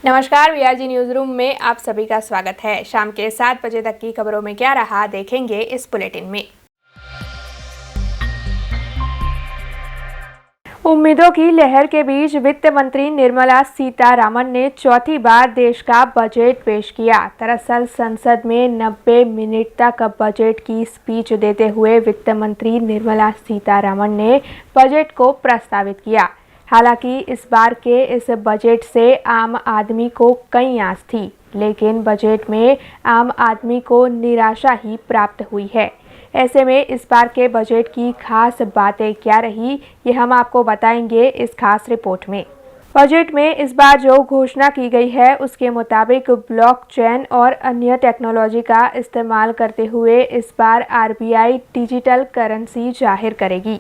नमस्कार, वीआरजी news room में आप सभी का स्वागत है। शाम के 7 बजे तक की खबरों में क्या रहा देखेंगे इस बुलेटिन में। उम्मीदों की लहर के बीच वित्त मंत्री निर्मला सीतारामन ने चौथी बार देश का बजट पेश किया। दरअसल संसद में 90 मिनट तक बजट की स्पीच देते हुए वित्त मंत्री निर्मला सीतारामन ने बजट को प्रस्तावित किया। हालांकि इस बार के इस बजट से आम आदमी को कई आस थी, लेकिन बजट में आम आदमी को निराशा ही प्राप्त हुई है। ऐसे में इस बार के बजट की खास बातें क्या रही, ये हम आपको बताएंगे इस खास रिपोर्ट में। बजट में इस बार जो घोषणा की गई है उसके मुताबिक ब्लॉकचेन और अन्य टेक्नोलॉजी का इस्तेमाल करते हुए इस बार आरबीआई डिजिटल करेंसी जाहिर करेगी।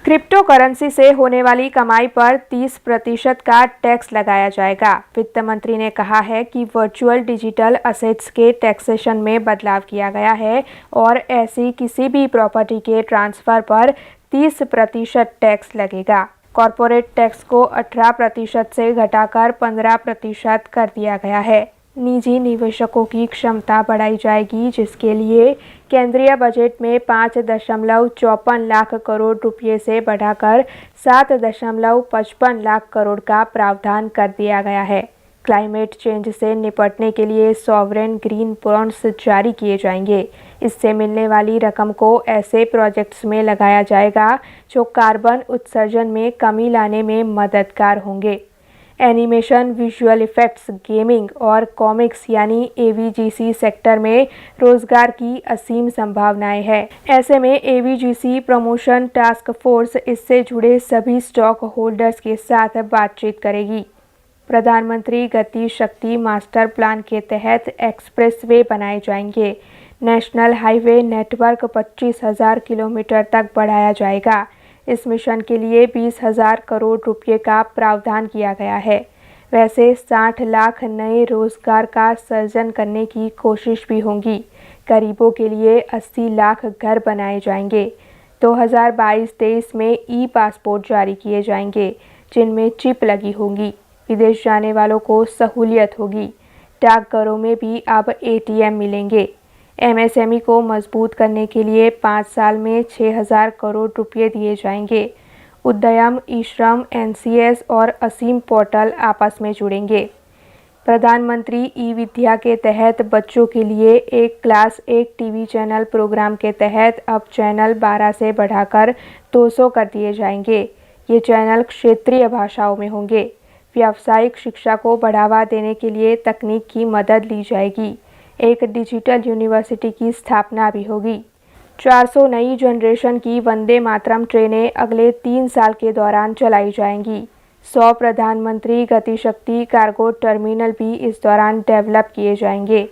क्रिप्टो करेंसी से होने वाली कमाई पर 30% का टैक्स लगाया जाएगा। वित्त मंत्री ने कहा है कि वर्चुअल डिजिटल असेट्स के टैक्सेशन में बदलाव किया गया है और ऐसी किसी भी प्रॉपर्टी के ट्रांसफर पर 30% टैक्स लगेगा। कॉरपोरेट टैक्स को 18% से घटाकर 15% कर दिया गया है। निजी निवेशकों की क्षमता बढ़ाई जाएगी, जिसके लिए केंद्रीय बजट में 5.54 लाख करोड़ रुपये से बढ़ाकर 7.55 लाख करोड़ का प्रावधान कर दिया गया है। क्लाइमेट चेंज से निपटने के लिए सॉवरेन ग्रीन बॉन्ड्स जारी किए जाएंगे। इससे मिलने वाली रकम को ऐसे प्रोजेक्ट्स में लगाया जाएगा जो कार्बन उत्सर्जन में कमी लाने में मददगार होंगे। एनिमेशन, विजुअल इफेक्ट्स, गेमिंग और कॉमिक्स यानी एवीजीसी सेक्टर में रोजगार की असीम संभावनाएं हैं। ऐसे में एवीजीसी प्रमोशन टास्क फोर्स इससे जुड़े सभी स्टॉक होल्डर्स के साथ बातचीत करेगी। प्रधानमंत्री गति शक्ति मास्टर प्लान के तहत एक्सप्रेसवे बनाए जाएंगे। नेशनल हाईवे नेटवर्क 25,000 किलोमीटर तक बढ़ाया जाएगा। इस मिशन के लिए 20,000 करोड़ रुपये का प्रावधान किया गया है। वैसे 60 लाख नए रोजगार का सृजन करने की कोशिश भी होगी। गरीबों के लिए 80 लाख घर बनाए जाएंगे। 2022-23 में ई पासपोर्ट जारी किए जाएंगे, जिनमें चिप लगी होगी। विदेश जाने वालों को सहूलियत होगी। डाकघरों में भी अब एटीएम मिलेंगे। एमएसएमई को मजबूत करने के लिए 5 साल में 6,000 करोड़ रुपये दिए जाएंगे। उद्यम, ई-श्रम, एनसीएस और असीम पोर्टल आपस में जुड़ेंगे। प्रधानमंत्री ई-विद्या के तहत बच्चों के लिए एक क्लास एक टीवी चैनल प्रोग्राम के तहत अब चैनल 12 से बढ़ाकर 200 कर दिए जाएंगे। ये चैनल क्षेत्रीय भाषाओं में होंगे। व्यावसायिक शिक्षा को बढ़ावा देने के लिए तकनीक की मदद ली जाएगी। एक डिजिटल यूनिवर्सिटी की स्थापना भी होगी। 400 नई जनरेशन की वंदे मातरम ट्रेनें अगले 3 साल के दौरान चलाई जाएंगी। 100 प्रधानमंत्री गति शक्ति कार्गो टर्मिनल भी इस दौरान डेवलप किए जाएंगे।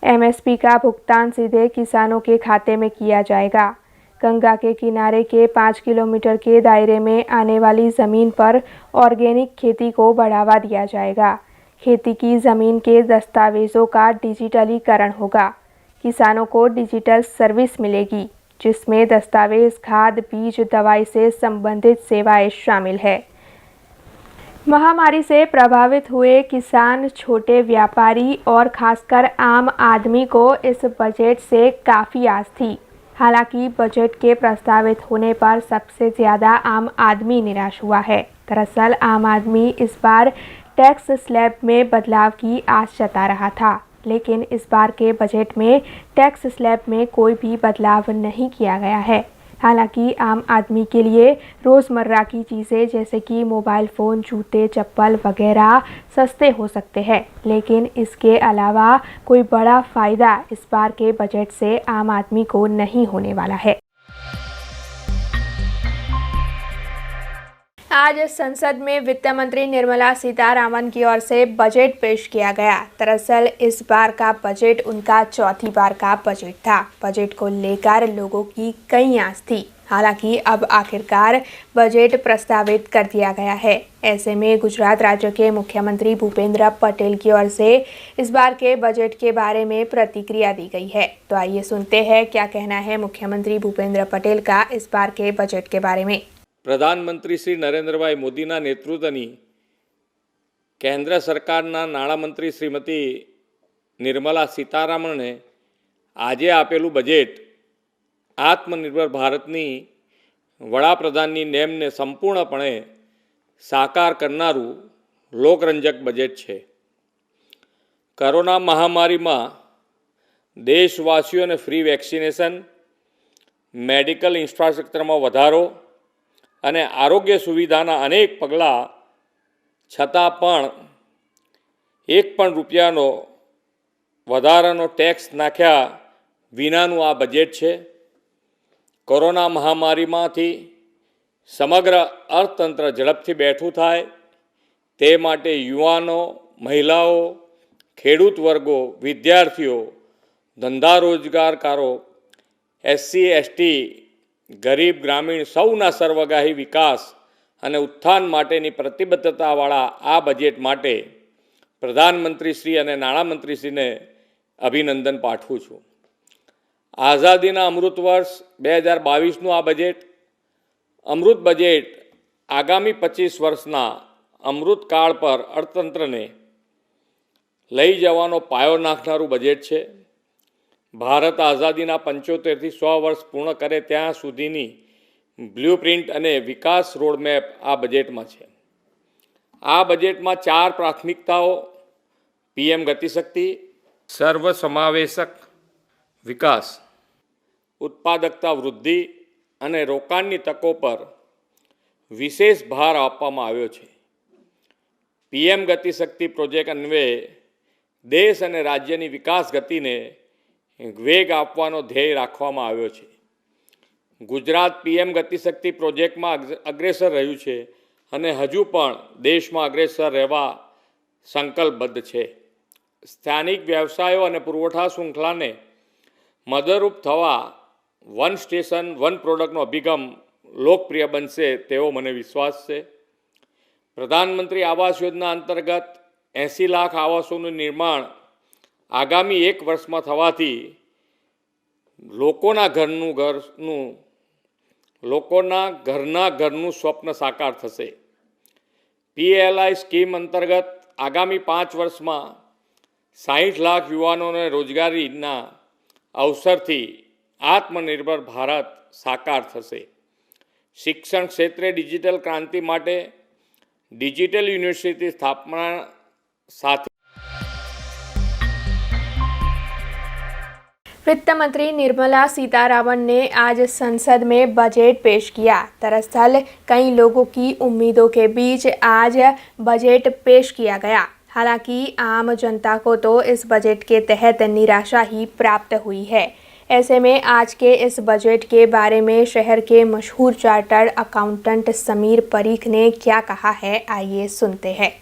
एमएसपी का भुगतान सीधे किसानों के खाते में किया जाएगा। गंगा के किनारे के 5 किलोमीटर के दायरे में आने वाली ज़मीन पर ऑर्गेनिक खेती को बढ़ावा दिया जाएगा। खेती की ज़मीन के दस्तावेज़ों का डिजिटलीकरण होगा। किसानों को डिजिटल सर्विस मिलेगी, जिसमें दस्तावेज, खाद, बीज, दवाई से संबंधित सेवाएं शामिल है। महामारी से प्रभावित हुए किसान, छोटे व्यापारी और खासकर आम आदमी को इस बजट से काफ़ी आस थी। हालांकि बजट के प्रस्तावित होने पर सबसे ज़्यादा आम आदमी निराश हुआ है। दरअसल आम आदमी इस बार टैक्स स्लैब में बदलाव की आस जता रहा था, लेकिन इस बार के बजट में टैक्स स्लैब में कोई भी बदलाव नहीं किया गया है। हालांकि आम आदमी के लिए रोज़मर्रा की चीज़ें जैसे कि मोबाइल फ़ोन, जूते, चप्पल वगैरह सस्ते हो सकते हैं, लेकिन इसके अलावा कोई बड़ा फ़ायदा इस बार के बजट से आम आदमी को नहीं होने वाला है। आज संसद में वित्त मंत्री निर्मला सीतारामन की ओर से बजट पेश किया गया। दरअसल इस बार का बजट उनका चौथी बार का बजट था। बजट को लेकर लोगों की कई आस थी। हालांकि अब आखिरकार बजट प्रस्तावित कर दिया गया है। ऐसे में गुजरात राज्य के मुख्यमंत्री भूपेंद्र पटेल की ओर से इस बार के बजट के बारे में प्रतिक्रिया दी गई है। तो आइए सुनते हैं क्या कहना है मुख्यमंत्री भूपेंद्र पटेल का इस बार के बजट के बारे में। प्रधानमंत्री श्री नरेंद्रभाई मोदीना नेतृत्वनी કેન્દ્ર સરકારના નાણામંત્રી શ્રીમતી નિર્મલા સીતારામણે આજે આપેલું બજેટ આત્મનિર્ભર ભારતની વડાપ્રધાનની નેમને સંપૂર્ણપણે સાકાર કરનારું લોકરંજક બજેટ છે. કોરોના મહામારીમાં દેશવાસીઓને ફ્રી વેક્સિનેશન, મેડિકલ ઇન્ફ્રાસ્ટ્રક્ચરમાં વધારો અને આરોગ્ય સુવિધાના અનેક પગલાં છતાં પણ એક પણ રૂપિયાનો વધારાનો ટેક્સ નાખ્યા વિનાનું આ બજેટ છે. કોરોના મહામારીમાંથી સમગ્ર અર્થતંત્ર ઝડપથી બેઠું થાય તે માટે યુવાનો, મહિલાઓ, ખેડૂત વર્ગો, વિદ્યાર્થીઓ, ધંધા રોજગારકારો, SC, ST, ગરીબ, ગ્રામીણ સૌના સર્વગાહી વિકાસ અને ઉત્થાન માટેની પ્રતિબદ્ધતાવાળા આ બજેટ માટે પ્રધાનમંત્રી શ્રી અને નાણામંત્રીશ્રીને અભિનંદન પાઠવું છું. આઝાદીના અમૃત વર્ષ 2022નું આ બજેટ અમૃત બજેટ આગામી 25 વર્ષના અમૃતકાળ પર અર્થતંત્રને લઈ જવાનો પાયો નાખનારું બજેટ છે. ભારત આઝાદીના 75થી 100 વર્ષ પૂર્ણ કરે ત્યાં સુધીની બ્લ્યુપ્રિન્ટ અને વિકાસ રોડમેપ આ બજેટમાં છે. આ બજેટમાં 4 પ્રાથમિકતાઓ PM ગતિશક્તિ, સર્વસમાવેશક વિકાસ, ઉત્પાદકતા વૃદ્ધિ અને રોકાણની તકો પર વિશેષ ભાર આપવામાં આવ્યો છે. PM ગતિશક્તિ પ્રોજેક્ટ અન્વયે દેશ અને રાજ્યની વિકાસ ગતિને વેગ આપવાનો ધ્યેય રાખવામાં આવ્યો છે. ગુજરાત PM ગતિશક્તિ પ્રોજેક્ટમાં અગ્રેસર રહ્યું છે અને હજુ પણ દેશમાં અગ્રેસર રહેવા સંકલ્પબદ્ધ છે. સ્થાનિક વ્યવસાયો અને પુરવઠા શૃંખલાને મદદરૂપ થવા વન સ્ટેશન વન પ્રોડક્ટનો અભિગમ લોકપ્રિય બનશે તેવો મને વિશ્વાસ છે. પ્રધાનમંત્રી આવાસ યોજના અંતર્ગત 80 લાખ આવાસોનું નિર્માણ આગામી 1 વર્ષમાં થવાથી લોકોના ઘરનું સ્વપ્ન સાકાર થશે. PLI સ્કીમ અંતર્ગત આગામી 5 વર્ષમાં 60 લાખ યુવાનોને રોજગારીના અવસરથી આત્મનિર્ભર ભારત સાકાર થશે. શિક્ષણ ક્ષેત્રે ડિજિટલ ક્રાંતિ માટે डिजिटल यूनिवर्सिटी स्थापना साथ वित्त मंत्री निर्मला सीतारामन ने आज संसद में बजट पेश किया. दरअसल कई लोगों की उम्मीदों के बीच आज बजट पेश किया गया. हालांकि आम जनता को तो इस बजट के तहत निराशा ही प्राप्त हुई है. ऐसे में आज के इस बजट के बारे में शहर के मशहूर चार्टर्ड अकाउंटेंट समीर परीख ने क्या कहा है, आइए सुनते हैं.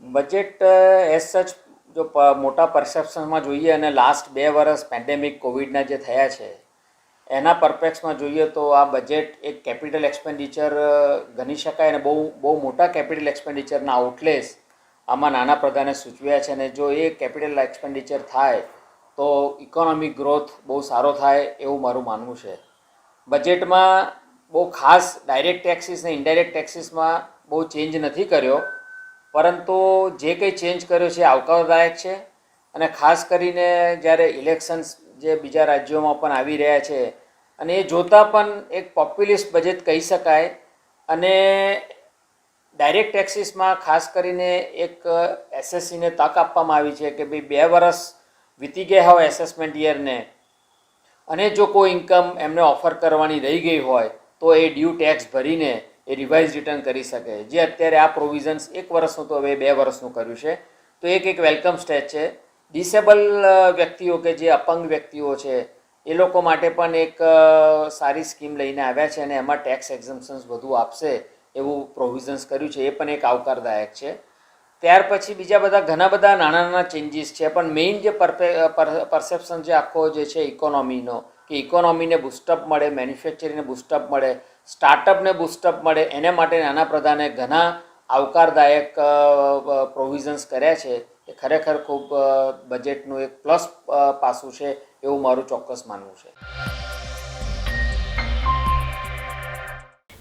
બજેટ એઝ સચ જો મોટા પરસેપ્શનમાં જોઈએ અને લાસ્ટ 2 વર્ષ પેન્ડેમિક કોવિડના જે થયા છે એના પરપેક્સમાં જોઈએ તો આ બજેટ એક કેપિટલ એક્સપેન્ડિચર ગણી શકાય અને બહુ મોટા કેપિટલ એક્સપેન્ડિચરના આઉટલેસ આમાં નાના પ્રધાને સૂચવ્યા છે. અને જો એ કેપિટલ એક્સપેન્ડિચર થાય તો ઇકોનોમિક ગ્રોથ બહુ સારો થાય એવું મારું માનવું છે. બજેટમાં બહુ ખાસ ડાયરેક્ટ ટેક્સીસ ને ઇનડાયરેક્ટ ટેક્સીસમાં બહુ ચેન્જ નથી કર્યો, પરંતુ જે કંઈ ચેન્જ કર્યો છે આવકારદાયક છે. અને ખાસ કરીને જ્યારે ઇલેક્શન્સ જે બીજા રાજ્યોમાં પણ આવી રહ્યા છે અને એ જોતાં પણ એક પોપ્યુલિસ્ટ બજેટ કહી શકાય. અને ડાયરેક્ટ ટેક્સીસમાં ખાસ કરીને એક SSCને તક આપવામાં આવી છે કે ભાઈ 2 વર્ષ વીતી ગયા હોય એસેસમેન્ટ યરને અને જો કોઈ ઇન્કમ એમને ઓફર કરવાની રહી ગઈ હોય તો એ ડ્યુ ટેક્સ ભરીને એ રિવાઇઝ રિટર્ન કરી શકે. જે અત્યારે આ પ્રોવિઝન્સ 1 વર્ષનું તો હવે 2 વર્ષનું કર્યું છે, તો એક વેલકમ સ્ટેપ છે. ડિસેબલ વ્યક્તિઓ કે જે અપંગ વ્યક્તિઓ છે એ લોકો માટે પણ એક સારી સ્કીમ લઈને આવ્યા છે અને એમાં ટેક્સ એક્ઝમ્પશન્સ બધું આપશે એવું પ્રોવિઝન્સ કર્યું છે, એ પણ એક આવકારદાયક છે. ત્યાર પછી બીજા બધા ઘણા બધા નાના ચેન્જીસ છે, પણ મેઇન જે પરસેપ્શન છે આખો જે છે ઇકોનોમીનો કે ઇકોનોમીને બૂસ્ટઅપ મળે, મેન્યુફેક્ચરિંગને બૂસ્ટઅપ મળે, સ્ટાર્ટઅપને બૂસ્ટઅપ મળે, એને માટે નાના પ્રધાને ઘણા આવકારદાયક પ્રોવિઝન્સ કર્યા છે. એ ખરેખર ખૂબ બજેટનું એક પ્લસ પાસું છે એવું મારું ચોક્કસ માનવું છે.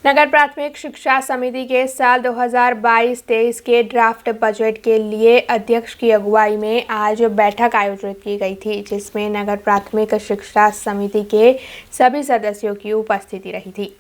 नगर प्राथमिक शिक्षा समिति के साल 2022-23 के ड्राफ्ट बजट के लिए अध्यक्ष की अगुवाई में आज बैठक आयोजित की गई थी, जिसमें नगर प्राथमिक शिक्षा समिति के सभी सदस्यों की उपस्थिति रही थी।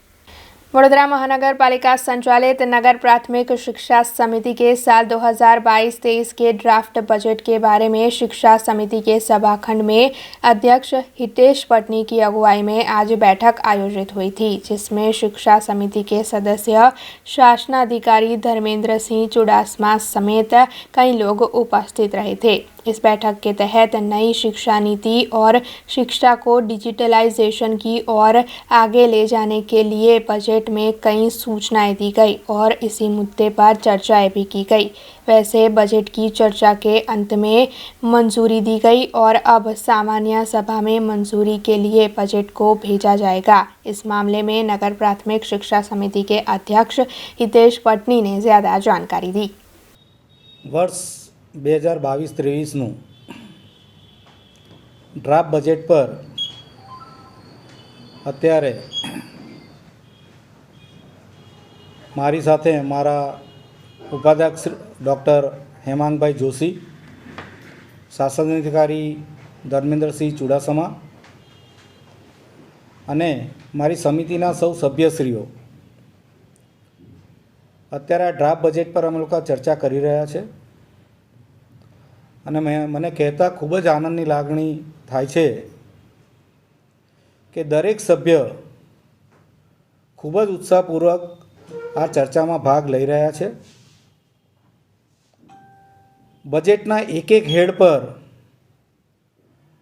वडोदरा महानगर पालिका संचालित नगर प्राथमिक शिक्षा समिति के साल 2022-23 के ड्राफ्ट बजट के बारे में शिक्षा समिति के सभाखंड में अध्यक्ष हितेश पटनी की अगुवाई में आज बैठक आयोजित हुई थी, जिसमें शिक्षा समिति के सदस्य शासनाधिकारी धर्मेंद्र सिंह चुडासमा समेत कई लोग उपस्थित रहे थे। इस बैठक के तहत नई शिक्षा नीति और शिक्षा को डिजिटलाइजेशन की ओर आगे ले जाने के लिए बजट में कई सूचनाएं दी गई और इसी मुद्दे पर चर्चाएं भी की गई। वैसे बजट की चर्चा के अंत में मंजूरी दी गई और अब सामान्य सभा में मंजूरी के लिए बजट को भेजा जाएगा। इस मामले में नगर प्राथमिक शिक्षा समिति के अध्यक्ष हितेश पटनी ने ज़्यादा जानकारी दी। वर्ष 2022-23 ડ્રાફ્ટ બજેટ પર અત્યારે મારી સાથે મારા ઉપાધ્યક્ષ ડૉક્ટર હેમાંગભાઈ જોશી, શાસનાધિકારી ધર્મેન્દ્રસિંહ ચુડાસમા અને મારી સમિતિના સૌ સભ્યશ્રીઓ અત્યારે આ ડ્રાફ્ટ બજેટ પર અમે લોકો ચર્ચા કરી રહ્યા છે અને મને કહેતા ખૂબ જ આનંદની લાગણી થાય છે કે દરેક સભ્ય ખૂબ જ ઉત્સાહપૂર્વક આ ચર્ચામાં ભાગ લઈ રહ્યા છે। બજેટના એક એક હેડ પર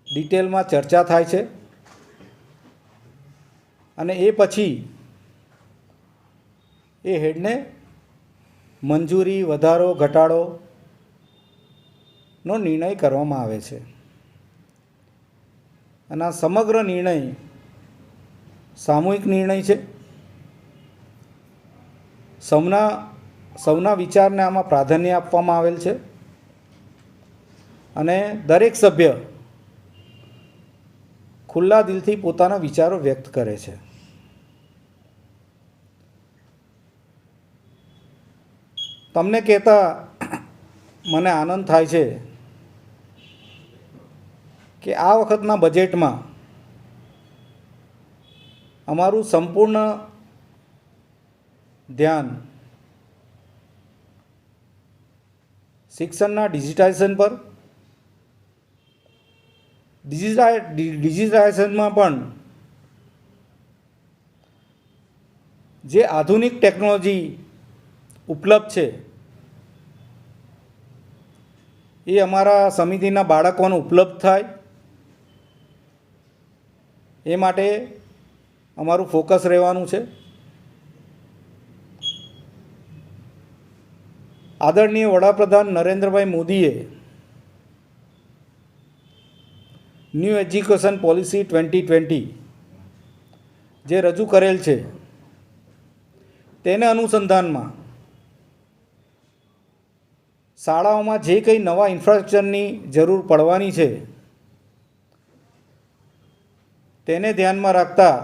ડિટેલમાં ચર્ચા થાય છે અને એ પછી એ હેડને મંજૂરી, વધારો, ઘટાડો નો નિર્ણય કરવામાં આવે છે અને આ સમગ્ર નિર્ણય સામૂહિક નિર્ણય છે। સૌના વિચારને આમાં પ્રાધાન્ય આપવામાં આવેલ છે અને દરેક સભ્ય ખુલ્લા દિલથી પોતાના વિચારો વ્યક્ત કરે છે। તમને કહેતા મને આનંદ થાય છે કે આ વખતના બજેટમાં અમારું સંપૂર્ણ ધ્યાન શિક્ષણના ડિજિટાઇઝેશન પર, ડિજિટાઇઝેશનમાં પણ જે આધુનિક ટેકનોલોજી ઉપલબ્ધ છે એ અમારા સમિતિના બાળકોને ઉપલબ્ધ થાય એ માટે અમારું ફોકસ રહેવાનું છે। આદરણીય વડાપ્રધાન નરેન્દ્રભાઈ મોદીએ ન્યૂ એજ્યુકેશન પોલિસી 2020 જે રજૂ કરેલ છે તેને અનુસંધાનમાં શાળાઓમાં જે કંઈ નવા ઇન્ફ્રાસ્ટ્રક્ચરની જરૂર પડવાની છે તેને ધ્યાનમાં રાખતા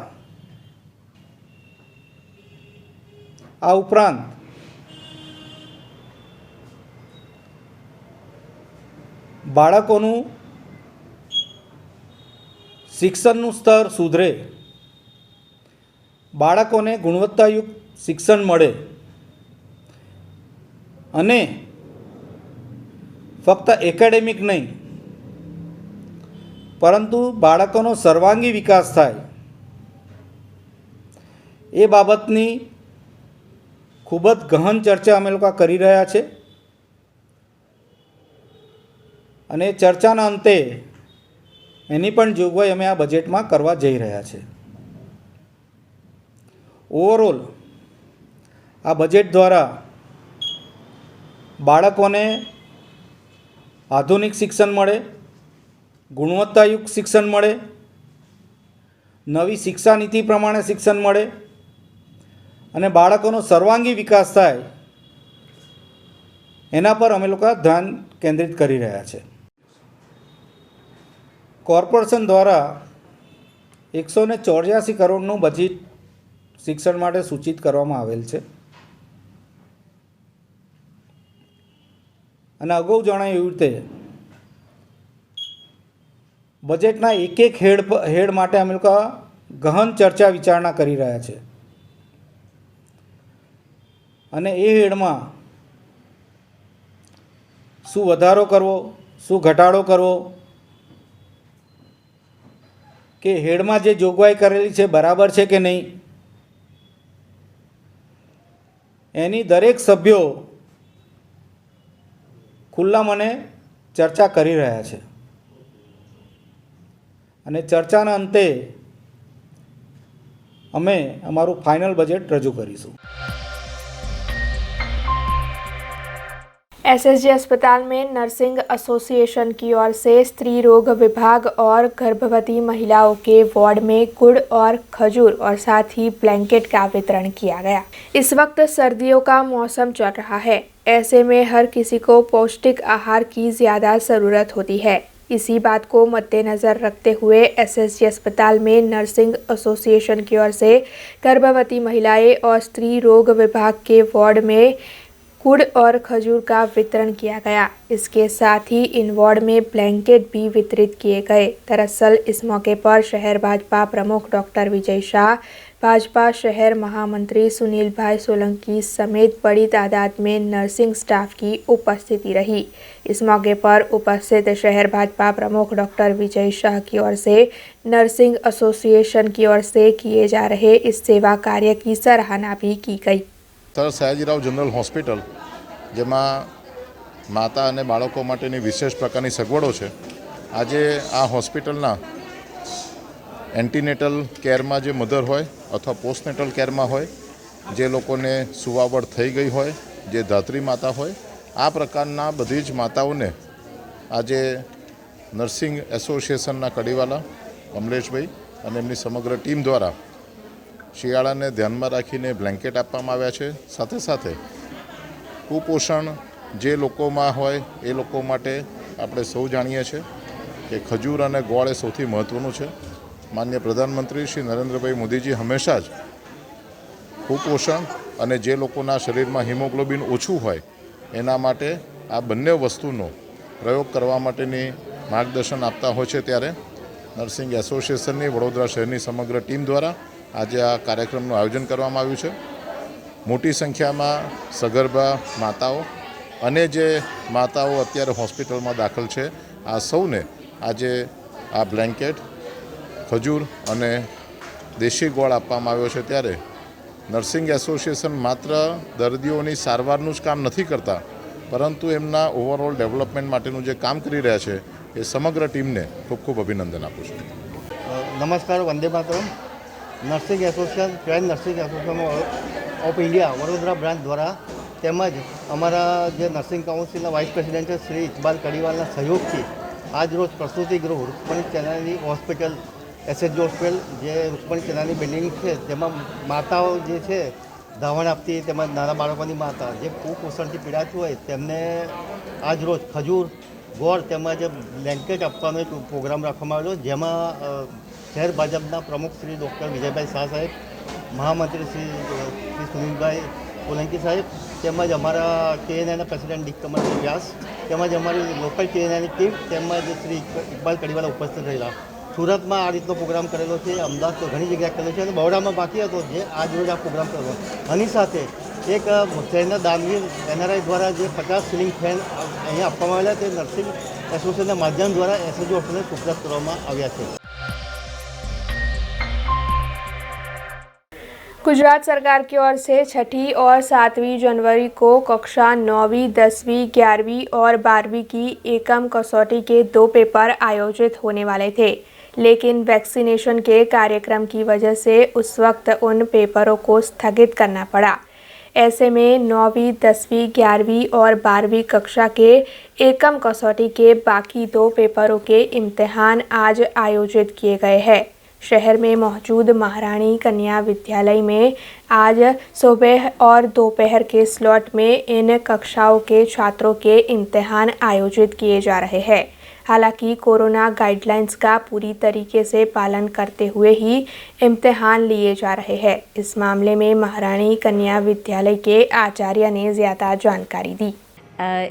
આ ઉપરાંત બાળકોનું શિક્ષણનું સ્તર સુધરે, બાળકોને ગુણવત્તાયુક્ત શિક્ષણ મળે અને ફક્ત એકેડેમિક નહીં પરંતુ બાળકોનો સર્વાંગી વિકાસ થાય એ બાબતની ખૂબ જ ગહન ચર્ચા અમે લોકો કરી રહ્યા છે અને ચર્ચાના અંતે એની પણ જોગવાઈ અમે આ બજેટમાં કરવા જઈ રહ્યા છે। ઓવરઓલ આ બજેટ દ્વારા બાળકોને આધુનિક શિક્ષણ મળે, ગુણવત્તાયુક્ત શિક્ષણ મળે, નવી શિક્ષા નીતિ પ્રમાણે શિક્ષણ મળે અને બાળકોનો સર્વાંગી વિકાસ થાય એના પર અમે લોકો ધ્યાન કેન્દ્રિત કરી રહ્યા છે। કોર્પોરેશન દ્વારા 184 કરોડનું બજેટ શિક્ષણ માટે સૂચિત કરવામાં આવેલ છે. અને અગાઉ જણાવ્યું એવી રીતે બજેટના એક હેડ માટે અમે લોકો ગહન ચર્ચા વિચારણા કરી રહ્યા છે. અને એ હેડમાં શું વધારો કરવો, શું ઘટાડો કરવો, કે હેડમાં જે જોગવાઈ કરેલી છે બરાબર છે કે નહીં, એની દરેક સભ્યો ખુલ્લા મને ચર્ચા કરી રહ્યા છે. અને ચર્ચાના અંતે અમે અમારું ફાઇનલ બજેટ રજૂ કરીશું. एसएसजी अस्पताल में नर्सिंग एसोसिएशन की ओर से स्त्री रोग विभाग और गर्भवती महिलाओं के वार्ड में गुड़ और खजूर और साथ ही ब्लैंकेट का वितरण किया गया. इस वक्त सर्दियों का मौसम चल रहा है, ऐसे में हर किसी को पौष्टिक आहार की ज़्यादा ज़रूरत होती है. इसी बात को मद्देनज़र रखते हुए एसएसजी अस्पताल में नर्सिंग एसोसिएशन की ओर से गर्भवती महिलाएं और स्त्री रोग विभाग के वार्ड में गुड़ और खजूर का वितरण किया गया. इसके साथ ही इन वार्ड में ब्लैंकेट भी वितरित किए गए. दरअसल इस मौके पर शहर भाजपा प्रमुख डॉक्टर विजय शाह, भाजपा शहर महामंत्री सुनील भाई सोलंकी समेत बड़ी तादाद में नर्सिंग स्टाफ की उपस्थिति रही. इस मौके पर उपस्थित शहर भाजपा प्रमुख डॉक्टर विजय शाह की ओर से नर्सिंग एसोसिएशन की ओर से किए जा रहे इस सेवा कार्य की सराहना भी की गई. સર સયાજીરાવ જનરલ હોસ્પિટલ, જેમાં માતા અને બાળકો માટેની વિશેષ પ્રકારની સગવડો છે. આજે આ હોસ્પિટલના એન્ટીનેટલ કેરમાં જે મધર હોય અથવા પોસ્ટનેટલ કેરમાં હોય, જે લોકોને સુવાવડ થઈ ગઈ હોય, જે ધાત્રી માતા હોય, આ પ્રકારના બધી જ માતાઓને આજે નર્સિંગ એસોસિએશનના કડીવાલા કમલેશભાઈ અને એમની સમગ્ર ટીમ દ્વારા શિયાળાને ધ્યાનમાં રાખીને બ્લેન્કેટ આપવામાં આવ્યા છે. સાથે સાથે કુપોષણ જે લોકોમાં હોય એ લોકો માટે આપણે સૌ જાણીએ છીએ કે ખજૂર અને ગોળ એ સૌથી મહત્ત્વનું છે. માનનીય પ્રધાનમંત્રી શ્રી નરેન્દ્રભાઈ મોદીજી હંમેશા જ કુપોષણ અને જે લોકોના શરીરમાં હિમોગ્લોબિન ઓછું હોય એના માટે આ બંને વસ્તુનો પ્રયોગ કરવા માટેની માર્ગદર્શન આપતા હોય છે. ત્યારે નર્સિંગ એસોસિએશનની વડોદરા શહેરની સમગ્ર ટીમ દ્વારા આજે આ કાર્યક્રમનું આયોજન કરવામાં આવ્યું છે. મોટી સંખ્યામાં સગર્ભા માતાઓ અને જે માતાઓ અત્યારે હોસ્પિટલમાં દાખલ છે, આ સૌને આજે આ બ્લેન્કેટ, ખજૂર અને દેશી ગોળ આપવામાં આવ્યો છે. ત્યારે નર્સિંગ એસોસિએશન માત્ર દર્દીઓની સારવારનું જ કામ નથી કરતા, પરંતુ એમના ઓવરઓલ ડેવલપમેન્ટ માટેનું જે કામ કરી રહ્યા છે એ સમગ્ર ટીમને ખૂબ ખૂબ અભિનંદન આપું છું. નમસ્કાર, વંદે માતરમ. Nursing association, trained nursing association of India Vadodara branch દ્વારા તેમજ અમારા જે નર્સિંગ કાઉન્સિલના વાઇસ પ્રેસિડેન્ટ છે શ્રી ઇકબાલ કડીવાલના સહયોગથી આજ રોજ પ્રસૂતિ ગૃહ રૂકમણી ચેનાની હોસ્પિટલ, એસએસજી હોસ્પિટલ જે રૂકમણી ચેનાની બિલ્ડિંગ છે, તેમાં માતાઓ જે છે ધાવણ આપતી, તેમજ નાના બાળકોની માતા જે કુપોષણથી પીડાતી હોય તેમને આજ રોજ ખજૂર, ગોળ તેમજ બ્લેન્કેટ આપવાનો એક પ્રોગ્રામ રાખવામાં આવેલો, જેમાં શહેર ભાજપના પ્રમુખ શ્રી ડૉક્ટર વિજયભાઈ શાહ સાહેબ, મહામંત્રી શ્રી સુનિલભાઈ સોલંકી સાહેબ, તેમજ અમારા કેએનઆઈના પ્રેસિડેન્ટ ડી કમલસિંહ વ્યાસ, તેમજ અમારી લોકલ કેએનઆઈની ટીમ, તેમજ શ્રી ઇકબાલ કડીવાલા ઉપસ્થિત રહેલા. સુરતમાં આ રીતનો પ્રોગ્રામ કરેલો છે, અમદાવાદ તો ઘણી જગ્યાએ કરેલો છે અને બરોડામાં બાકી હતો જે આજ રોજ આ પ્રોગ્રામ કરેલો. આની સાથે એક શહેરના દાનવીર એનઆરઆઈ દ્વારા જે 50 સીલિંગ ફેન અહીંયા આપવામાં આવેલા તે નર્સિંગ એસોસિએશનના માધ્યમ દ્વારા એસએસજી હોસ્પિટલને સુપ્રત કરવામાં આવ્યા છે. गुजरात सरकार की ओर से 6ठी और 7वीं जनवरी को कक्षा 9वीं, 10वीं, 11वीं और 12वीं की एकम कसौटी के 2 पेपर आयोजित होने वाले थे, लेकिन वैक्सीनेशन के कार्यक्रम की वजह से उस वक्त उन पेपरों को स्थगित करना पड़ा. ऐसे में 9वीं, 10वीं, 11वीं और 12वीं कक्षा के एकम कसौटी के बाकी 2 पेपरों के इम्तिहान आज आयोजित किए गए हैं. शहर में मौजूद महारानी कन्या विद्यालय में आज सुबह और दोपहर के स्लॉट में इन कक्षाओं के छात्रों के इम्तिहान आयोजित किए जा रहे हैं. हालांकि कोरोना गाइडलाइंस का पूरी तरीके से पालन करते हुए ही इम्तिहान लिए जा रहे हैं। इस मामले में महारानी कन्या विद्यालय के आचार्य ने ज़्यादा जानकारी दी।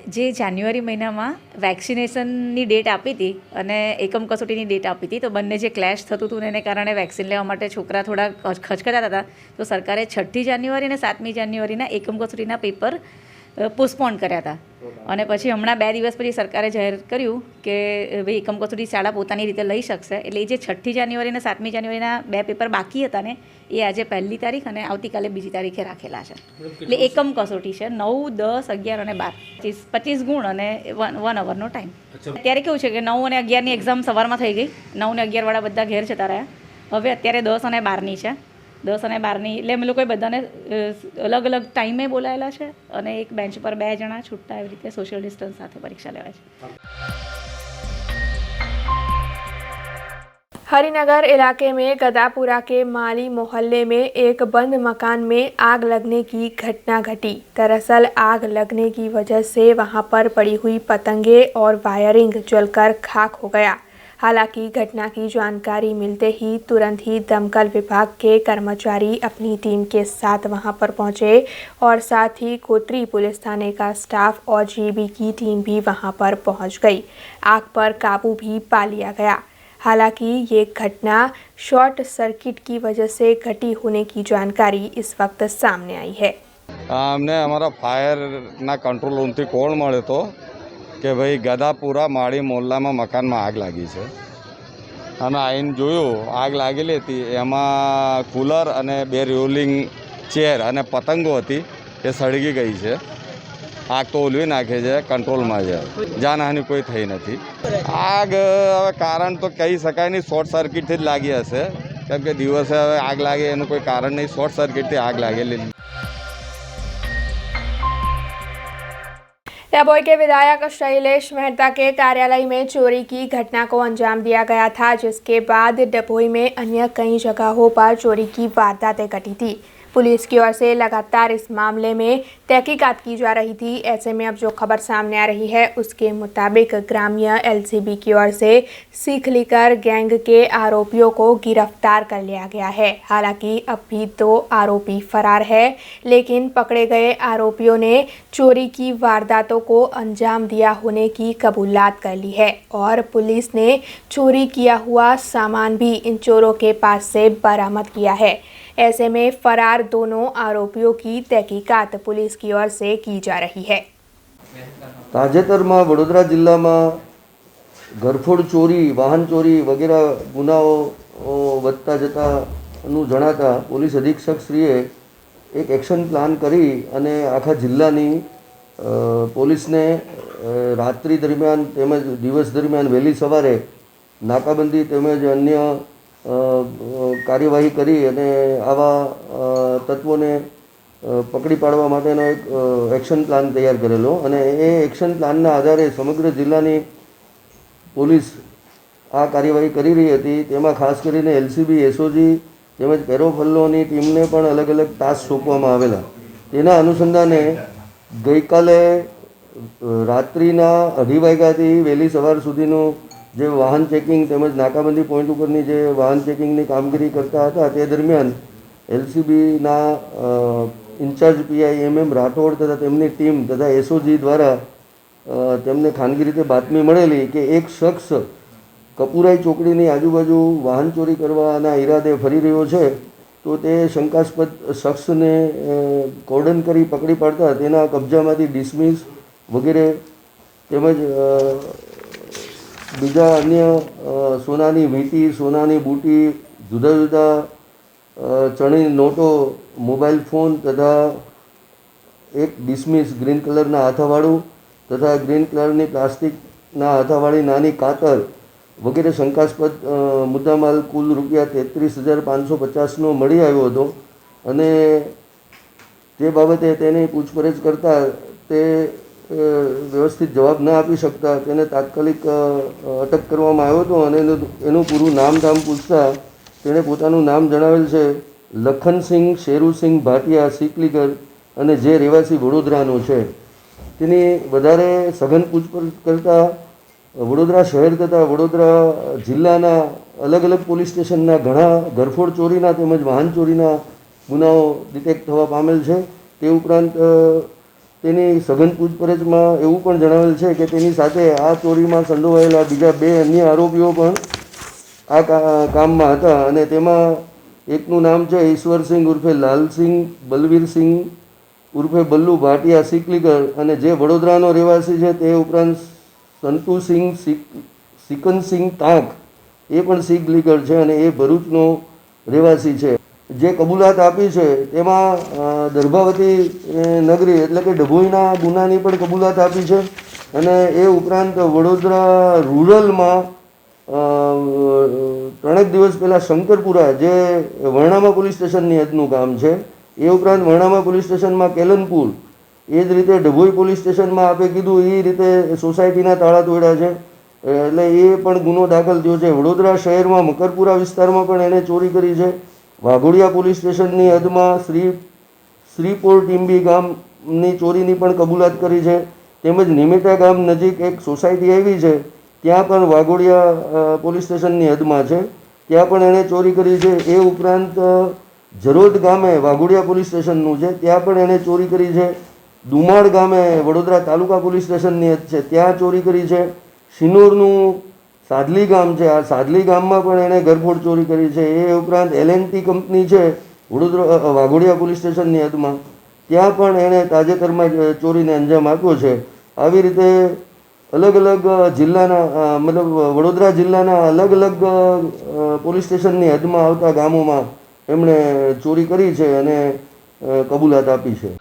જે જાન્યુઆરી મહિનામાં વેક્સિનેશનની ડેટ આપી હતી અને એકમ કસોટીની ડેટ આપી હતી, તો બંને જે ક્લેશ થતું હતું ને એને કારણે વેક્સિન લેવા માટે છોકરા થોડા ખચખચાતા હતા, તો સરકારે 6મી જાન્યુઆરી અને 7મી જાન્યુઆરીના એકમ કસોટીના પેપર પોસ્ટપોન કર્યા હતા. અને પછી હમણાં 2 દિવસ પછી સરકારે જાહેર કર્યું કે ભાઈ એકમ કસોટી શાળા પોતાની રીતે લઈ શકશે. એટલે એ જે 6મી જાન્યુઆરી અને 7મી જાન્યુઆરીના 2 પેપર બાકી હતા ને, એ આજે 1લી તારીખ અને આવતીકાલે 2જી તારીખે રાખેલા છે. એટલે એકમ કસોટી છે 9, 10, 11 અને 12, 25 ગુણ અને 1 અવરનો ટાઈમ. અત્યારે કેવું છે કે 9 અને 11ની એક્ઝામ સવારમાં થઈ ગઈ, 9 અને 11 વાળા બધા ઘેર જતા રહ્યા. હવે અત્યારે 10 અને 12ની છે. 10 અને 12ની એટલે અમે લોકોએ બધાને અલગ અલગ ટાઈમે બોલાયેલા છે અને એક બેન્ચ પર 2 જણા છૂટતા એવી રીતે સોશિયલ ડિસ્ટન્સ સાથે પરીક્ષા લેવાય છે. हरिनगर इलाके में गदापुरा के माली मोहल्ले में एक बंद मकान में आग लगने की घटना घटी। दरअसल आग लगने की वजह से वहां पर पड़ी हुई पतंगे और वायरिंग जलकर खाक हो गया। हालांकि घटना की जानकारी मिलते ही तुरंत ही दमकल विभाग के कर्मचारी अपनी टीम के साथ वहां पर पहुंचे और साथ ही कोतरी पुलिस थाने का स्टाफ और जीबी की टीम भी वहां पर पहुंच गई। आग पर काबू भी पा लिया गया। हालांकि ये घटना शॉर्ट सर्किट की वजह से घटी होने की जानकारी इस वक्त सामने आई है। अमने हमारा फायरना कंट्रोल रूमथी कोल मळ्यो तो कि भाई गदापुरा माड़ी मोहल्ला में मकान में आग लगी है અને આઈને જોયું આગ લાગેલી હતી એમાં કુલર અને 2 રોલિંગ ચેર અને પતંગો હતી એ સળગી ગઈ છે. આગ તો ઓલવી નાખે છે, કંટ્રોલમાં છે, જાનહાનિ કોઈ થઈ નથી. આગ હવે કારણ તો કહી શકાય નહીં, શોર્ટ સર્કિટથી જ લાગી હશે, કેમ કે દિવસે હવે આગ લાગે એનું કોઈ કારણ નહીં, શોર્ટ સર્કિટથી આગ લાગેલી. डभोई के विधायक शैलेश मेहता के कार्यालय में चोरी की घटना को अंजाम दिया गया था, जिसके बाद डभोई में अन्य कई जगहों पर चोरी की वारदातें घटी थी। पुलिस की ओर से लगातार इस मामले में तहकीकात की जा रही थी। ऐसे में अब जो खबर सामने आ रही है उसके मुताबिक ग्रामीण एलसीबी की ओर से सीख लेकर गैंग के आरोपियों को गिरफ्तार कर लिया गया है। हालांकि अब भी 2 आरोपी फरार है, लेकिन पकड़े गए आरोपियों ने चोरी की वारदातों को अंजाम दिया होने की कबूलात कर ली है और पुलिस ने चोरी किया हुआ सामान भी इन चोरों के पास से बरामद किया है। ऐसे में फरार दोनों आरोपियों की तहकीकात पुलिस की ओर से की जा रही है। તાજેતરમાં વડોદરા જિલ્લામાં ઘરફોડ ચોરી, વાહન ચોરી વગેરે ગુનાઓ વધતા જતાનું જણાતા પોલીસ અધિક્ષક શ્રીએ એક એક્શન પ્લાન કરી અને આખા જિલ્લાની પોલીસને રાત્રિ દરમિયાન તેમજ દિવસ દરમિયાન વહેલી સવારે નાકાબંધી તેમજ અન્ય કાર્યવાહી કરી અને આવા તત્વોને પકડી પાડવા માટેનો એક એક્શન પ્લાન તૈયાર કરેલો અને એ એક્શન પ્લાનના આધારે સમગ્ર જિલ્લાની પોલીસ આ કાર્યવાહી કરી રહી હતી. તેમાં ખાસ કરીને એલસીબી, એસઓજી તેમજ પેરોફલ્લોની ટીમને પણ અલગ અલગ ટાસ્ક સોંપવામાં આવેલા. તેના અનુસંધાને ગઈકાલે રાત્રિના 2:30 વાગ્યાથી વહેલી સવાર સુધીનું જે વાહન ચેકિંગ તેમજ નાકાબંધી પોઈન્ટ ઉપરની જે વાહન ચેકિંગની કામગીરી કરતા હતા તે દરમિયાન એલસીબીના ઇન્ચાર્જ પીઆઈ MM રાઠોડ તથા તેમની ટીમ તથા એસઓજી દ્વારા તેમને ખાનગી રીતે બાતમી મળેલી કે એક શખ્સ કપુરાઈ ચોકડીની આજુબાજુ વાહન ચોરી કરવાના ઈરાદે ફરી રહ્યો છે. તો તે શંકાસ્પદ શખ્સને કોર્ડન કરી પકડી પાડતા તેના કબજામાંથી ડિસમિસ વગેરે તેમજ બીજા અન્ય સોનાની વીંટી, સોનાની બૂટી, જુદા જુદા ચણી નોટો, મોબાઈલ ફોન તથા એક ડિસમિસ ગ્રીન કલરના હાથાવાળું તથા ગ્રીન કલરની પ્લાસ્ટિકના હાથાવાળી નાની કાતર વગેરે શંકાસ્પદ મુદ્દામાલ કુલ રૂપિયા 33,550નો મળી આવ્યો હતો અને તે બાબતે તેની પૂછપરછ કરતાં તે વ્યવસ્થિત જવાબ ન આપી શકતા તેને તાત્કાલિક અટક કરવામાં આવ્યો હતો અને એનું પૂરું નામ પૂછતા તેણે પોતાનું નામ જણાવેલ છે લખનસિંહ શેરુસિંહ ભાટિયા સિકલીકર અને જે રહેવાસી વડોદરાનો છે. તેની વધારે સઘન પૂછપરછ કરતાં વડોદરા શહેર તથા વડોદરા જિલ્લાના અલગ અલગ પોલીસ સ્ટેશનના ઘણા ઘરફોડ ચોરીના તેમજ વાહન ચોરીના ગુનાઓ ડિટેક્ટ થવા પામેલ છે. તે ઉપરાંત તેની સઘન પૂછપરછમાં એવું પણ જણાવેલ છે કે તેની સાથે આ ચોરીમાં સંડોવાયેલા બીજા 2 અન્ય આરોપીઓ પણ આ કામમાં હતા અને તેમાં એકનું નામ છે ઈશ્વરસિંહ ઉર્ફે લાલસિંહ બલવીરસિંહ ઉર્ફે બલ્લુ ભાટિયા સિકલીકર અને જે વડોદરાનો રહેવાસી છે. તે ઉપરાંત સંતુસિંહ સિકનસિંહ તાંક એ પણ સિકલીકર છે અને એ ભરૂચનો રહેવાસી છે. જે કબૂલાત આપી છે તેમાં દર્ભાવતી નગરી એટલે કે ડભોઈના ગુનાની પણ કબૂલાત આપી છે અને એ ઉપરાંત વડોદરા રૂરલમાં 3 દિવસ પહેલાં શંકરપુરા જે વર્ણામા પોલીસ સ્ટેશનની હદનું કામ છે. એ ઉપરાંત વર્ણામા પોલીસ સ્ટેશનમાં કેલનપુર, એ જ રીતે ડભોઈ પોલીસ સ્ટેશનમાં આપે કીધું એ રીતે સોસાયટીના તાળા તોડ્યા છે એટલે એ પણ ગુનો દાખલ થયો છે. વડોદરા શહેરમાં મકરપુરા વિસ્તારમાં પણ એણે ચોરી કરી છે. વાઘોડિયા પોલીસ સ્ટેશનની હદમાં શ્રીપોર ટીમ્બી ગામની ચોરીની પણ કબૂલાત કરી છે. તેમજ નિમિટા ગામ નજીક એક સોસાયટી આવી છે ત્યાં પણ વાઘોડિયા પોલીસ સ્ટેશનની હદમાં છે, ત્યાં પણ એણે ચોરી કરી છે. એ ઉપરાંત જરોદ ગામે વાઘોડિયા પોલીસ સ્ટેશનનું છે ત્યાં પણ એણે ચોરી કરી છે. દુમાળ ગામે વડોદરા તાલુકા પોલીસ સ્ટેશનની હદ છે ત્યાં ચોરી કરી છે. શિનોરનું સાદલી ગામ છે, આ સાદલી ગામમાં પણ એણે ઘરફોડ ચોરી કરી છે. એ ઉપરાંત L&T કંપની છે વડોદરા વાઘોડિયા પોલીસ સ્ટેશનની હદમાં, ત્યાં પણ એણે તાજેતરમાં ચોરીને અંજામ આપ્યો છે. આવી રીતે અલગ અલગ જિલ્લાના મતલબ વડોદરા જિલ્લાના અલગ અલગ પોલીસ સ્ટેશનની હદમાં આવતા ગામોમાં એમણે ચોરી કરી છે અને કબૂલાત આપી છે.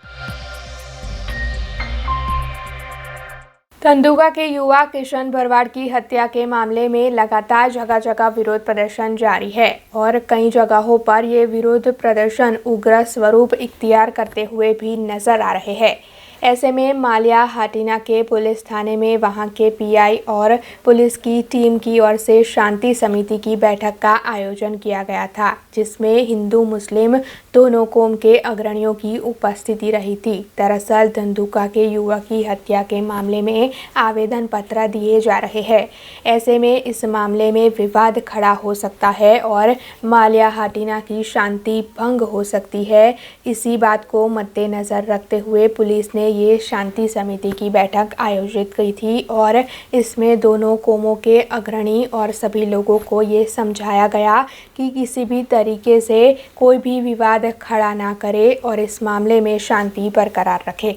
धंधुका के युवा किशन भरवाड़ की हत्या के मामले में लगातार जगह जगह विरोध प्रदर्शन जारी है और कई जगहों पर ये विरोध प्रदर्शन उग्र स्वरूप इख्तियार करते हुए भी नजर आ रहे हैं. ऐसे में माल्या हाटीना के पुलिस थाने में वहां के पीआई और पुलिस की टीम की ओर से शांति समिति की बैठक का आयोजन किया गया था, जिसमें हिंदू मुस्लिम दोनों कौम के अग्रणियों की उपस्थिति रही थी. दरअसल धंधुका के युवक की हत्या के मामले में आवेदन पत्र दिए जा रहे हैं. ऐसे में इस मामले में विवाद खड़ा हो सकता है और माल्या हाटीना की शांति भंग हो सकती है. इसी बात को मद्देनजर रखते हुए पुलिस ने ये शांति समिति की बैठक आयोजित की थी और इसमें दोनों कौमों के अग्रणी और सभी लोगों को ये समझाया गया कि किसी भी तरीके से कोई भी विवाद खड़ा ना करे और इस मामले में शांति बरकरार रखे.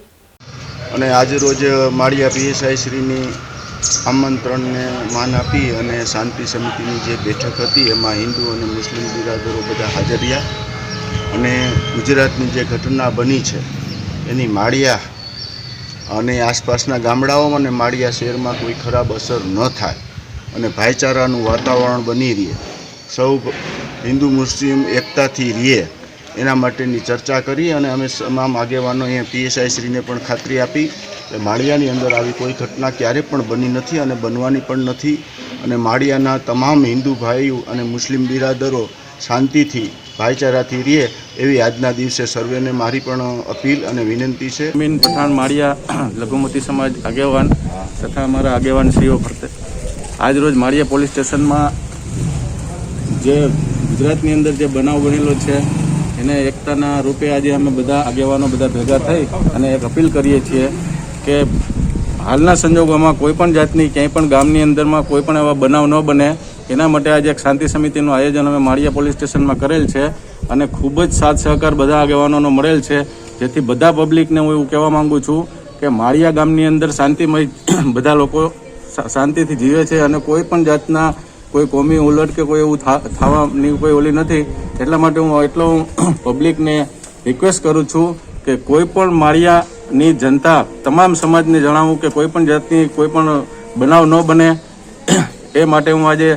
અને આજે રોજ માળિયા પીએસઆઈ શ્રીની આમંત્રણને માન આપી અને શાંતિ સમિતિની જે બેઠક હતી એમાં હિન્દુ અને મુસ્લિમ બિરાદરો બધા હાજર રહ્યા અને ગુજરાતની જે ઘટના બની છે એની માળિયા અને આસપાસના ગામડાઓમાં અને માળિયા શહેરમાં કોઈ ખરાબ અસર ન થાય અને ભાઈચારાનું વાતાવરણ બની રહે, સૌ હિન્દુ મુસ્લિમ એકતાથી રહે એના માટેની ચર્ચા કરી અને અમે તમામ આગેવાનોએ પીએસઆઈ શ્રીને પણ ખાતરી આપી કે માળિયાની અંદર આવી કોઈ ઘટના ક્યારે પણ બની નથી અને બનવાની પણ નથી અને માળિયાના તમામ હિન્દુ ભાઈઓ અને મુસ્લિમ બિરાદરો શાંતિથી ભાઈચારાથી રહે એવી આજના દિવસે સર્વેને મારી પણ અપીલ અને વિનંતી છે. મીન પઠાણ માળિયા લઘુમતી સમાજ આગેવાન તથા અમારા આગેવાન શ્રીઓ ફરતે આજરોજ માળિયા પોલીસ સ્ટેશનમાં જે ગુજરાતની અંદર જે બનાવ બનેલો છે એને એકતાના રૂપે આજે અમે બધા આગેવાનો બધા ભેગા થઈ અને એક અપીલ કરીએ છીએ કે હાલના સંજોગોમાં કોઈપણ જાતની ક્યાંય પણ ગામની અંદરમાં કોઈ પણ એવા બનાવ ન બને એના માટે આજે એક શાંતિ સમિતિનું આયોજન અમે માળિયા પોલીસ સ્ટેશનમાં કરેલ છે અને ખૂબ જ સાથ સહકાર બધા આગેવાનોનો મળેલ છે, જેથી બધા પબ્લિકને હું એવું કહેવા માગું છું કે માળિયા ગામની અંદર શાંતિમય બધા લોકો શાંતિથી જીવે છે અને કોઈ પણ જાતના કોઈ કોમી ઉલટ કે કોઈ એવું થવાની કોઈ ઓલી નથી. એટલા માટે હું એટલો પબ્લિકને રિક્વેસ્ટ કરું છું કે કોઈ પણ માળિયાની જનતા તમામ સમાજને જણાવું કે કોઈ પણ જાતની કોઈ પણ બનાવ ન બને એ માટે હું આજે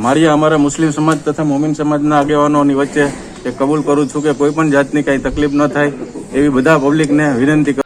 માળિયા અમારા મુસ્લિમ સમાજ તથા મોમિન સમાજના આગેવાનોની વચ્ચે એ કબૂલ કરું છું કે કોઈ પણ જાતની કાંઈ તકલીફ ન થાય એવી બધા પબ્લિકને વિનંતી કરું.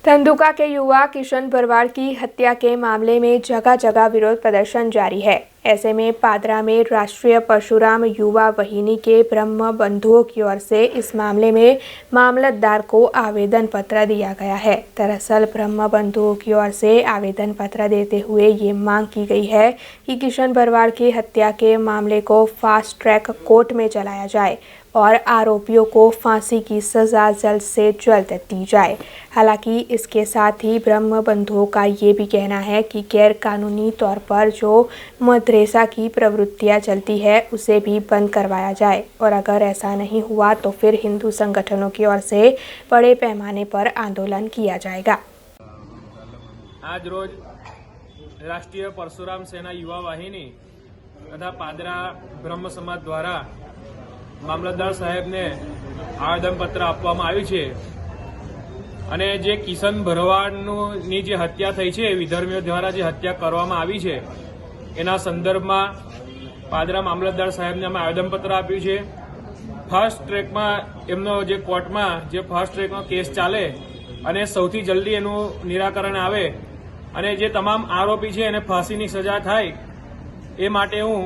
धंधुका के युवा किशन भरवाड़ की हत्या के मामले में जगह जगह विरोध प्रदर्शन जारी है. ऐसे में पादरा में राष्ट्रीय परशुराम युवा वाहिनी के ब्रह्म बंधुओं की ओर से इस मामले में मामलतदार को आवेदन पत्र दिया गया है। दरअसल ब्रह्म बंधुओं की ओर से आवेदन पत्र देते हुए ये मांग की गई है कि किशन भरवाड़ की हत्या के मामले को फास्ट ट्रैक कोर्ट में चलाया जाए और आरोपियों को फांसी की सज़ा जल्द से जल्द दी जाए। हालांकि इसके साथ ही ब्रह्म बंधुओं का ये भी कहना है कि गैर कानूनी तौर पर जो मदरसा की प्रवृत्तियां चलती है उसे भी बंद करवाया जाए और अगर ऐसा नहीं हुआ तो फिर हिंदू संगठनों की ओर से बड़े पैमाने पर आंदोलन किया जाएगा। आज रोज राष्ट्रीय परशुराम सेना युवा वाहिनी तथा पादरा ब्रह्म समाज द्वारा મામલતદાર સાહેબને આવેદનપત્ર આપવામાં આવ્યું છે અને જે કિશન ભરવાડની જે હત્યા થઈ છે, વિધર્મીઓ દ્વારા જે હત્યા કરવામાં આવી છે એના સંદર્ભમાં પાદરા મામલતદાર સાહેબને અમે આવેદનપત્ર આપ્યું છે। ફાસ્ટ ટ્રેકમાં એમનો જે કોર્ટમાં જે ફાસ્ટ ટ્રેકનો કેસ ચાલે અને સૌથી જલ્દી એનું નિરાકરણ આવે અને જે તમામ આરોપી છે એને ફાંસીની સજા થાય એ માટે હું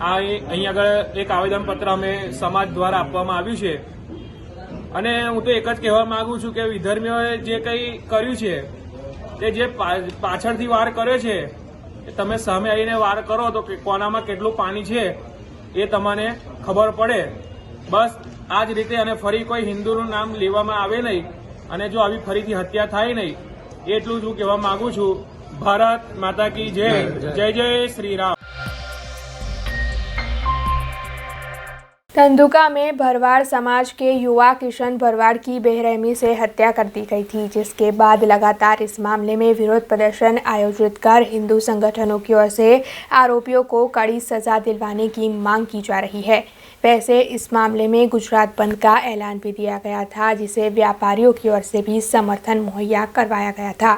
અહીં આગળ એક આવેદનપત્ર અમે સમાજ દ્વારા આપવામાં આવ્યું છે અને હું તો એક જ કહેવા માંગુ છું કે વિધર્મીઓએ જે કંઈ કર્યું છે તે જે પાછળથી વાર કર્યો છે તમે સામે આવીને વાર કરો તો કોનામાં કેટલું પાણી છે એ તમને ખબર પડે। બસ આ જ રીતે અને ફરી કોઈ હિન્દુનું નામ લેવામાં આવે નહીં અને જો આવી ફરીથી હત્યા થાય નહીં એટલું જ હું કહેવા માંગુ છું। ભારત માતા કી જય, જય જય શ્રી રામ। धंधुका में भरवाड़ समाज के युवा किशन भरवाड़ की बेरहमी से हत्या कर दी गई थी, जिसके बाद लगातार इस मामले में विरोध प्रदर्शन आयोजित कर हिंदू संगठनों की ओर से आरोपियों को कड़ी सजा दिलवाने की मांग की जा रही है। वैसे इस मामले में गुजरात बंद का ऐलान भी दिया गया था, जिसे व्यापारियों की ओर से भी समर्थन मुहैया करवाया गया था।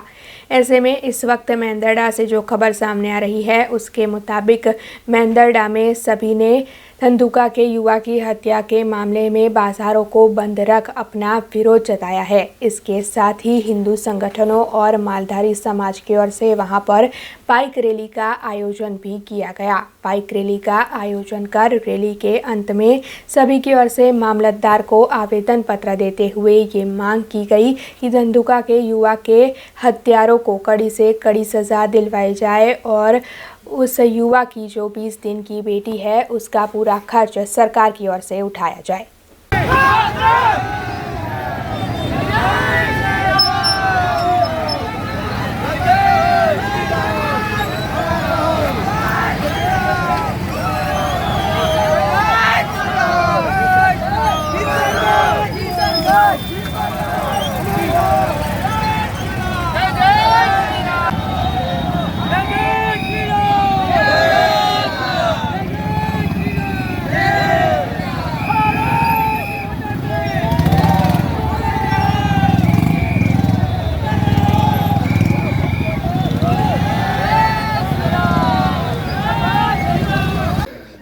ऐसे में इस वक्त मेंदरडा से जो खबर सामने आ रही है उसके मुताबिक मेंदरडा में सभी ने धंधुका के युवा की हत्या के मामले में बाजारों को बंद रख अपना विरोध जताया है। इसके साथ ही हिंदू संगठनों और मालधारी समाज की ओर से वहां पर बाइक रैली का आयोजन भी किया गया। बाइक रैली का आयोजन कर रैली के अंत में सभी की ओर से मामलतदार को आवेदन पत्र देते हुए ये मांग की गई कि धंधुका के युवा के हत्यारों को कड़ी से कड़ी सजा दिलवाई जाए और उस युवा की जो 20 दिन की बेटी है उसका पूरा खर्च सरकार की ओर से उठाया जाए।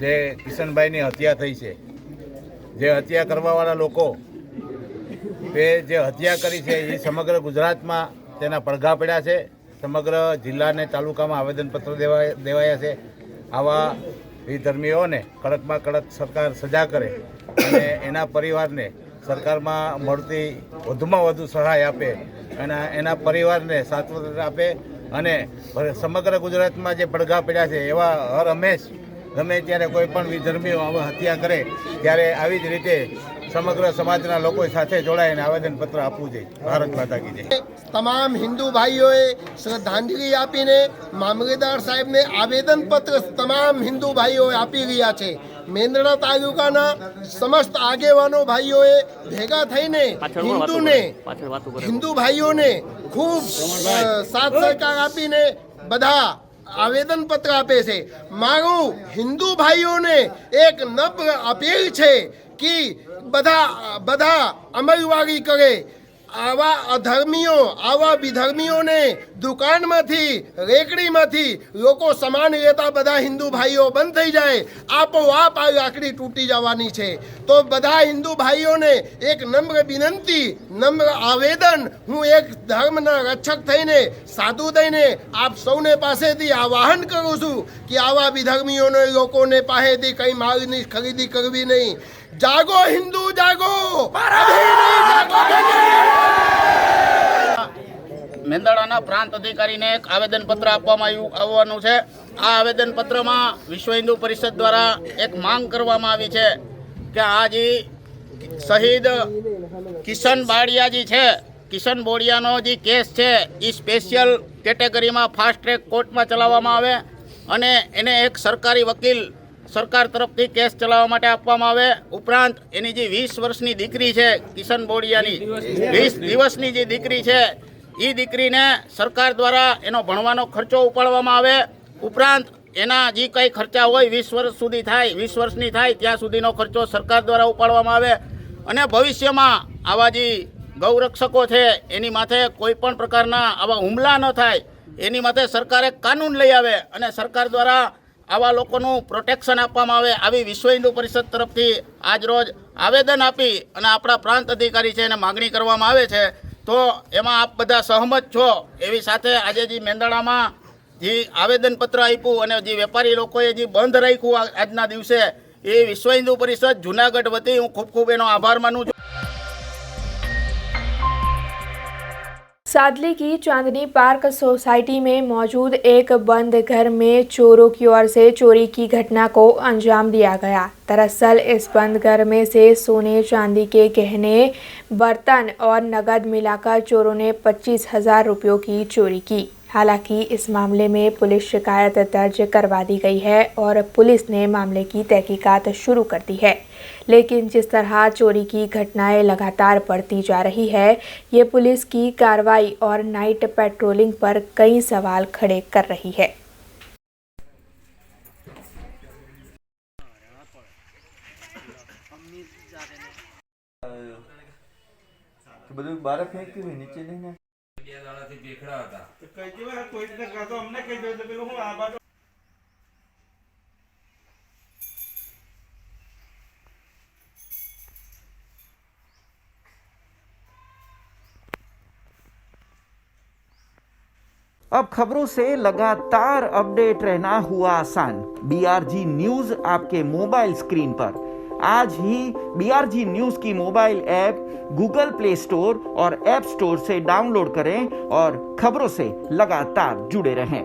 જે કિશનભાઈની હત્યા થઈ છે, જે હત્યા કરવાવાળા લોકો તે જે હત્યા કરી છે એ સમગ્ર ગુજરાતમાં તેના પડઘા પડ્યા છે। સમગ્ર જિલ્લા અને તાલુકામાં આવેદનપત્ર દેવાયા છે। આવા વિધર્મીઓને કડકમાં કડક સરકાર સજા કરે અને એના પરિવારને સરકારમાં મળતી વધુમાં વધુ સહાય આપે અને એના પરિવારને સાંત્વના આપે અને સમગ્ર ગુજરાતમાં જે પડઘા પડ્યા છે એવા હર હંમેશ ગમે ત્યારે કોઈ પણ વિધર્મીઓ હત્યા કરે ત્યારે આવી જ રીતે સમગ્ર સમાજના લોકો સાથે જોડાઈને આવેદનપત્ર આપવું જોઈએ। ભારત માતા કી જય। તમામ હિન્દુ ભાઈઓએ શ્રદ્ધાંજલિ આપીને મામલતદાર સાહેબને આવેદનપત્ર તમામ હિન્દુ ભાઈઓએ આપી રહ્યા છે। મેંદરડા તાલુકાના સમસ્ત આગેવાનો ભાઈઓએ ભેગા થઈને હિન્દુ ભાઈઓને ખૂબ સાથ સહકાર આપીને બધા આવેદનપત્ર આપે છે। મારું હિન્દુ ભાઈઓને એક નમ્ર અપીલ છે કે બધા અમલવારી કરે। આવા અધર્મીઓ આવા વિધર્મીઓને દુકાનમાંથી રેકડીમાંથી લોકો સામાન લેતા બધા હિન્દુ ભાઈઓ બંધ થઈ જાય, આપોઆપ આ લાકડી તૂટી જવાની છે. તો બધા હિન્દુ ભાઈઓને એક નમ્ર વિનંતી, નમ્ર આવેદન, હું એક ધર્મના રક્ષક થઈને, સાધુ થઈને આપ સૌને પાસેથી આવાહન કરું છું કે આવા વિધર્મીઓને લોકોને પાસેથી કંઈ માલની ખરીદી કરવી નહીં. જાગો હિન્દુ જાગો, મેંદરડાના પ્રાંત અધિકારીને એક આવેદનપત્ર આપવામાં આવવાનું છે. આ આવેદનપત્રમાં વિશ્વ હિન્દુ પરિષદ દ્વારા એક માંગ કરવામાં આવી છે કે આ જે શહીદ કિશન બાળિયાજી છે, કિશન બોડિયાનો જે કેસ છે એ સ્પેશિયલ કેટેગરીમાં ફાસ્ટ ટ્રેક કોર્ટમાં ચલાવવામાં આવે અને એને એક સરકારી વકીલ સરકાર તરફથી કેસ ચલાવવા માટે આપવામાં આવે. ઉપરાંત એની જે 20 વર્ષની દીકરી છે કિશન બોડિયાની, 20 દિવસની જે દીકરી છે એ દીકરીને સરકાર દ્વારા એનો ભણવાનો ખર્ચો ઉપાડવામાં આવે. ઉપરાંત એના જે કંઈ ખર્ચા હોય 20 વર્ષ સુધી થાય, 20 વર્ષની થાય ત્યાં સુધીનો ખર્ચો સરકાર દ્વારા ઉપાડવામાં આવે. અને ભવિષ્યમાં આવા જે ગૌરક્ષકો છે એની માથે કોઈ પણ પ્રકારના આવા હુમલા ન થાય એની માથે સરકારે કાનૂન લઈ આવે અને સરકાર દ્વારા આવા લોકોનું પ્રોટેક્શન આપવામાં આવે. આવી વિશ્વ હિન્દુ પરિષદ તરફથી આજ રોજ આવેદન આપી અને આપણા પ્રાંત અધિકારી છે એને માગણી કરવામાં આવે છે. તો એમાં આપ બધા સહમત છો એવી સાથે આજે જે મેંદરડામાં જે આવેદનપત્ર આપ્યું અને જે વેપારી લોકોએ જે બંધ રાખ્યું આજના દિવસે, એ વિશ્વ હિન્દુ પરિષદ જૂનાગઢ વતી હું ખૂબ ખૂબ એનો આભાર માનું છું. सादली की चांदनी पार्क सोसाइटी में मौजूद एक बंद घर में चोरों की ओर से चोरी की घटना को अंजाम दिया गया. दरअसल इस बंद घर में से सोने चांदी के गहने, बर्तन और नगद मिलाकर चोरों ने 25,000 रुपयों की चोरी की. हालांकि इस मामले में पुलिस शिकायत दर्ज करवा दी गई है और पुलिस ने मामले की तहकीकात शुरू कर दी है. लेकिन जिस तरह चोरी की घटनाएं लगातार बढ़ती जा रही है, ये पुलिस की कार्रवाई और नाइट पेट्रोलिंग पर कई सवाल खड़े कर रही है. બધું બહાર ફેંક્યું હોય નીચે લઈને अब खबरों से लगातार अपडेट रहना हुआ आसान. BRG न्यूज आपके मोबाइल स्क्रीन पर. आज ही BRG न्यूज की mobile app Google play store और ऐप स्टोर से डाउनलोड करें और खबरों से लगातार जुड़े रहें.